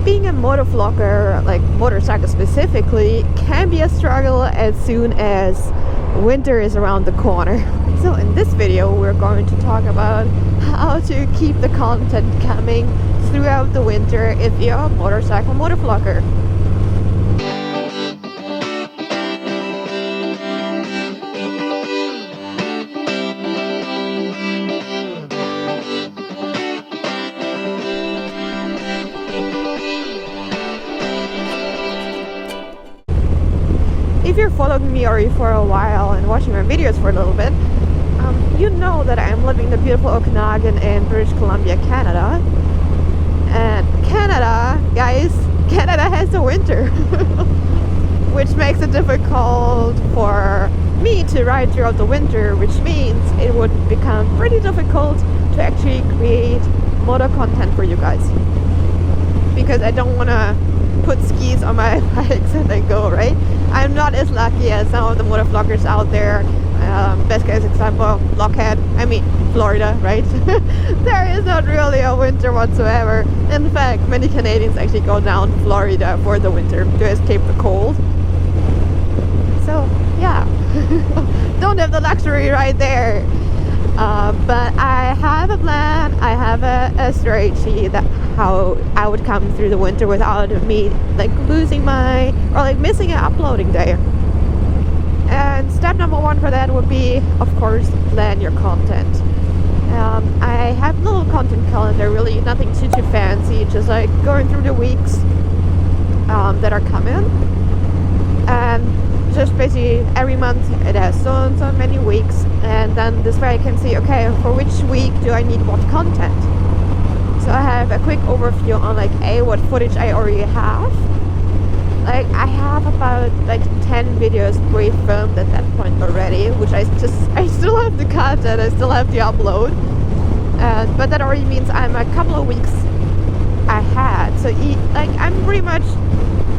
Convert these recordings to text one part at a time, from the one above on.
being a motovlogger, like motorcycle specifically, can be a struggle as soon as winter is around the corner. So in this video we're going to talk about how to keep the content coming throughout the winter if you're a motorcycle motovlogger. If you're following me already for a while and watching my videos for a little bit, you know that I'm living in the beautiful Okanagan in British Columbia, Canada. And Canada, guys, Canada has a winter, which makes it difficult for me to ride throughout the winter, which means it would become pretty difficult to actually create moto content for you guys. Because I don't want to put skis on my bikes and then go, right? I'm not as lucky as some of the motovloggers out there. Best case example, Florida, right? There is not really a winter whatsoever. In fact, many Canadians actually go down to Florida for the winter to escape the cold. So, yeah, don't have the luxury right there. But I have a plan, I have a strategy that how I would come through the winter without me losing missing an uploading day. And step number one for that would be, of course, plan your content. I have a little content calendar, really nothing too fancy, just like going through the weeks that are coming. And just basically every month it has so many weeks, and then this way I can see, okay, for which week do I need what content. So I have a quick overview on what footage I already have. I have about 10 videos pre-filmed at that point already, which I still have to cut and I still have to upload. But that already means I'm a couple of weeks ahead. So I'm pretty much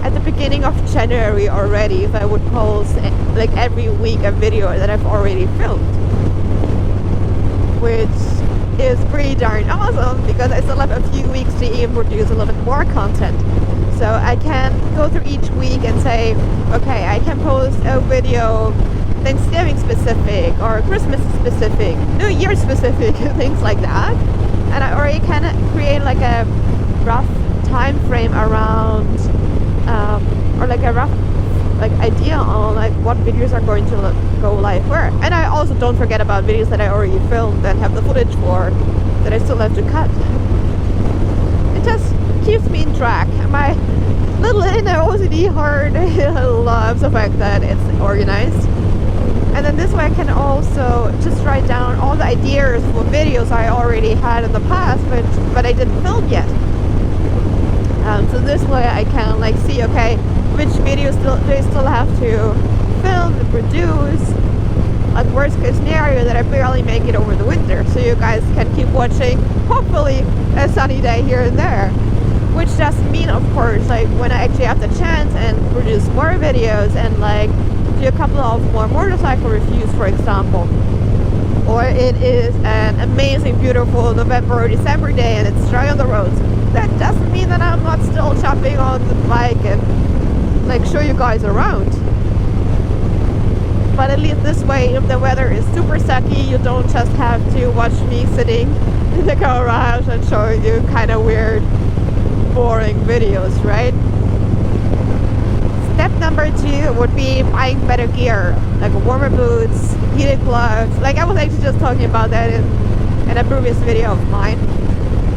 at the beginning of January already if I would post every week a video that I've already filmed, which is pretty darn awesome because I still have a few weeks to even produce a little bit more content. So I can go through each week and say, okay, I can post a video Thanksgiving specific or Christmas specific, New Year specific, things like that. And I already kind of create a rough time frame around or a rough idea on what videos are going to go live where. And I also don't forget about videos that I already filmed and have the footage for that I still have to cut. It just keeps me in track. My little inner OCD heart loves the fact that it's organized. And then this way I can also just write down all the ideas for videos I already had in the past but I didn't film yet. So this way I can see, okay, which videos do I still have to film and produce. Worst case scenario that I barely make it over the winter, so you guys can keep watching, hopefully a sunny day here and there. Which does mean, of course, when I actually have the chance and produce more videos and do a couple of more motorcycle reviews, for example, or it is an amazing, beautiful November or December day and it's dry on the roads, that doesn't mean that I'm not still jumping on the bike and show you guys around. But at least this way, if the weather is super sucky, you don't just have to watch me sitting in the garage and showing you kind of weird, boring videos, right? Step number 2 would be buying better gear, warmer boots, heated gloves. I was actually just talking about that in a previous video of mine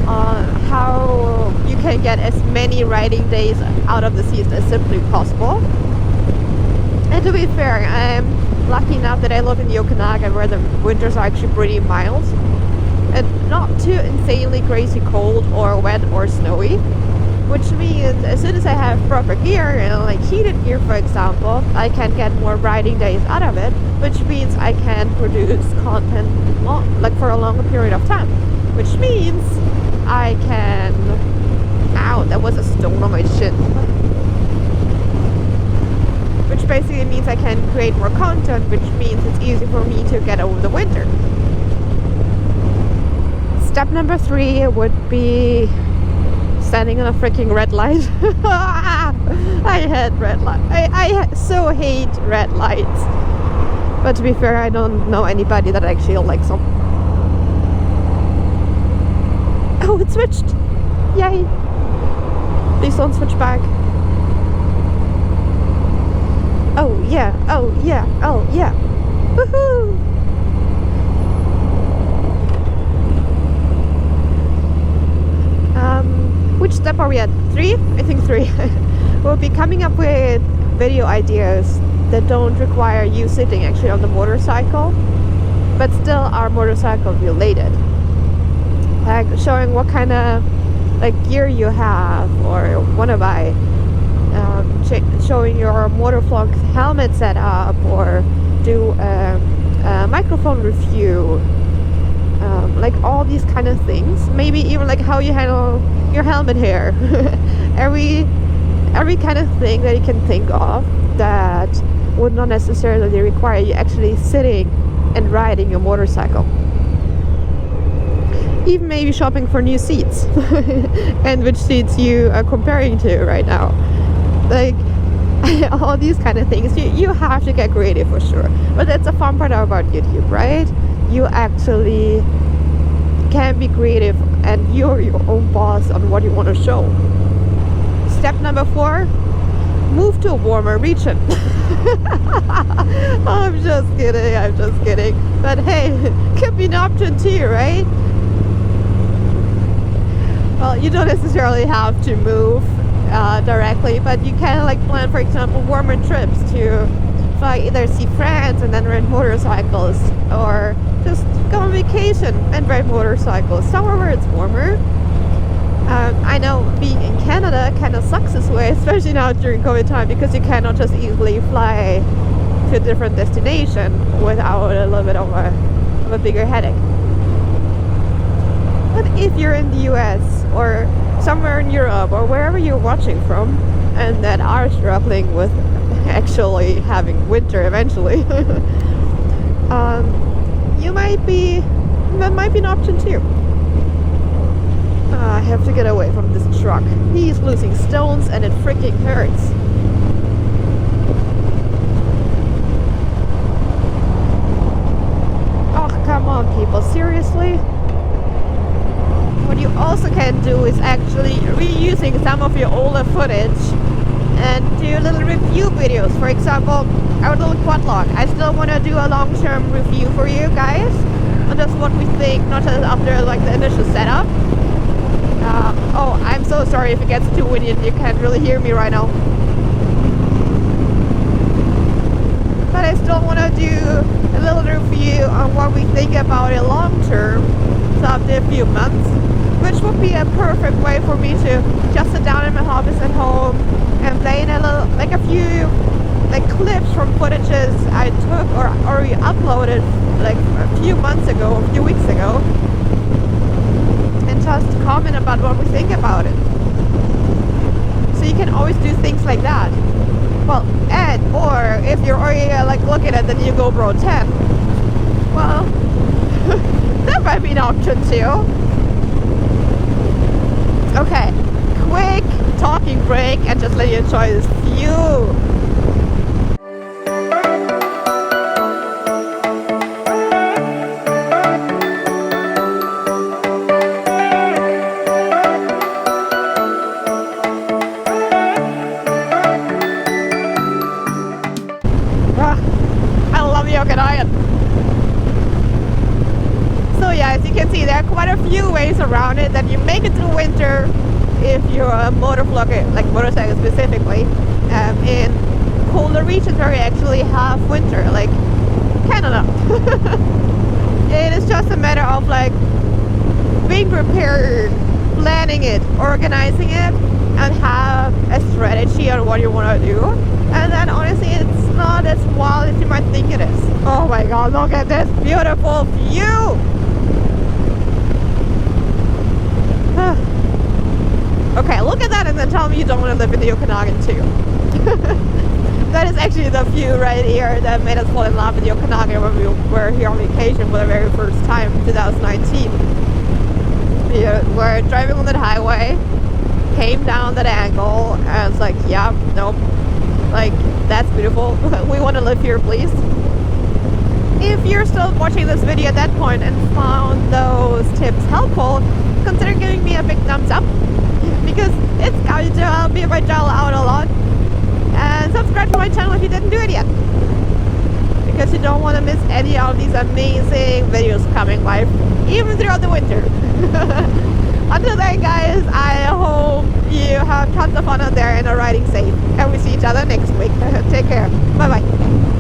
on how you can get as many riding days out of the season as simply possible. And to be fair, I'm lucky enough that I live in the Okanagan where the winters are actually pretty mild and not too insanely crazy cold or wet or snowy, which means as soon as I have proper gear and heated gear, for example, I can get more riding days out of it, which means I can produce content for a longer period of time, which means I can... Ow, that was a stone on my shin. Which basically means I can create more content, which means it's easy for me to get over the winter. Step number 3 would be standing on a freaking red light. I hate red light. I so hate red lights. But to be fair, I don't know anybody that actually likes them. Oh, it switched! Yay! Please don't switch back. Oh yeah, oh yeah, oh yeah. Woohoo! Which step are we at? 3? I think 3. We'll be coming up with video ideas that don't require you sitting actually on the motorcycle, but still are motorcycle related. Like showing what kind of like gear you have or want to buy, showing your Motovlog helmet setup, or do a microphone review, like all these kind of things. Maybe even like how you handle your helmet hair. every kind of thing that you can think of that would not necessarily require you actually sitting and riding your motorcycle. Even maybe shopping for new seats and which seats you are comparing to right now. Like all these kind of things. You have to get creative for sure. But that's a fun part about YouTube, right? You actually can be creative and you're your own boss on what you want to show. Step number 4, move to a warmer region. I'm just kidding. But hey, could be an option too, right? Well, you don't necessarily have to move directly, but you can like plan, for example, warmer trips to fly, either see friends and then rent motorcycles, or just go on vacation and ride motorcycles somewhere where it's warmer. I know being in Canada kind of sucks this way, especially now during COVID time, because you cannot just easily fly to a different destination without a little bit of a bigger headache. But if you're in the US or somewhere in Europe or wherever you're watching from and that are struggling with actually having winter eventually, that might be an option too. I have to get away from this truck. He's losing stones and it freaking hurts. Oh, come on people, seriously? What you also can do is actually reusing some of your older footage and do little review videos. For example, our little quad log. I still want to do a long-term review for you guys on just what we think, not just after like the initial setup. Oh, I'm so sorry if it gets too windy and you can't really hear me right now. But I still want to do a little review on what we think about it long term, so after a few months, which would be a perfect way for me to just sit down in my office at home and play in a few clips from footages I took or already uploaded like a few months ago, a few weeks ago, and just comment about what we think about it. So you can always do things like that. Well, or if you're already looking at the new GoPro 10, well, that might be an option too. Okay, quick talking break and just let you enjoy this view. So yeah, as you can see, there are quite a few ways around it that you make it through winter if you're a motovlogger, like motorcycle specifically, in colder regions where you actually have winter, like Canada. It is just a matter of being prepared, planning it, organizing it, and have a strategy on what you want to do. And then honestly, it's not as wild as you might think it is. Oh my god, look at this beautiful view! Okay, look at that and then tell me you don't want to live in the Okanagan too. That is actually the view right here that made us fall in love with the Okanagan when we were here on vacation for the very first time in 2019. We're driving on that highway came down that angle and it's like, yeah, nope, like that's beautiful. We want to live here, please. If you're still watching this video at that point and found those tips helpful, consider giving me a big thumbs up, because it's going to help me my channel out a lot. And subscribe to my channel if you didn't do it yet, because you don't want to miss any of these amazing videos coming live, even throughout the winter. Until then, guys, I hope you have tons of fun out there and are riding safe, and we see each other next week. Take care. Bye bye.